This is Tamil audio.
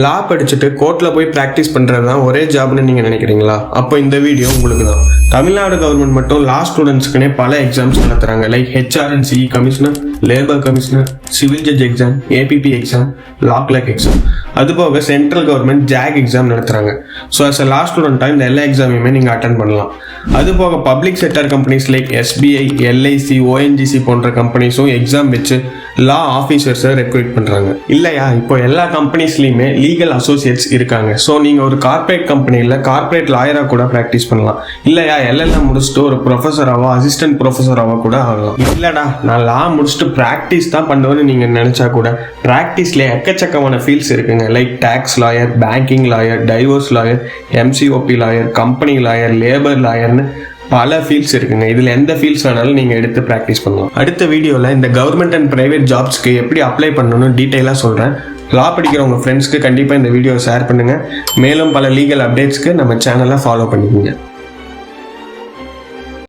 லா படிச்சுட்டு கோர்ட்டில் போய் ப்ராக்டிஸ் பண்ணுறது தான் ஒரே ஜாப்னு நீங்கள் நினைக்கிறீங்களா? அப்போ இந்த வீடியோ உங்களுக்கு தான். தமிழ்நாடு கவர்மெண்ட் மட்டும் லா ஸ்டூடெண்ட்ஸ்க்குனே பல எக்ஸாம்ஸ் நடத்துகிறாங்க. Like HRNCE commissioner, labour commissioner, civil judge exam, APP exam, law clerk exam. அதுபோக சென்ட்ரல் கவர்மெண்ட் JAG எக்ஸாம் நடத்துகிறாங்க. ஸோ அஸ் அ லா ஸ்டூடெண்ட்டாக இந்த எல்லா எக்ஸாமையுமே நீங்கள் அட்டன் பண்ணலாம். அதுபோக public sector companies like SBI, LIC, ONGC போன்ற கம்பெனிஸும் எக்ஸாம் வச்சு லா ஆஃபீஸர்ஸை ரெக்ரூட் பண்ணுறாங்க. இல்லையா, இப்போ எல்லா கம்பெனிஸ்லையுமே லீகல் அசோசியேட்ஸ் இருக்காங்க. ஸோ நீங்கள் ஒரு கார்பரேட் கம்பெனியில் கார்பரேட் லாயராக கூட ப்ராக்டிஸ் பண்ணலாம். இல்லையா, LLM முடிச்சுட்டு ஒரு ப்ரொஃபஸராவோ அசிஸ்டன்ட் ப்ரொஃபஸராவோ கூட ஆகலாம். இல்லைடா, நான் லா முடிச்சுட்டு ப்ராக்டிஸ் தான் பண்ணுவேன்னு நீங்கள் நினச்சா கூட ப்ராக்டிஸ்லேயே எக்கச்சக்கமான ஃபீல்ட்ஸ் இருக்குங்க. Like tax lawyer, banking lawyer, divorce lawyer, MCOP lawyer, company lawyer, labour லாயர்னு பல ஃபீல்ட்ஸ் இருக்குங்க. இதில் எந்த ஃபீல்ட்ஸ் வேணாலும் நீங்கள் எடுத்து ப்ராக்டிஸ் பண்ணலாம். அடுத்த வீடியோவில் இந்த கவர்மெண்ட் அண்ட் ப்ரைவேட் ஜாப்ஸ்க்கு எப்படி அப்ளை பண்ணணும்னு டீட்டெயிலாக சொல்கிறேன். லா படிக்கிற உங்கள் ஃப்ரெண்ட்ஸ்க்கு கண்டிப்பாக இந்த வீடியோவை ஷேர் பண்ணுங்கள். மேலும் பல லீகல் அப்டேட்ஸ்க்கு நம்ம சேனலை ஃபாலோ பண்ணிக்கோங்க.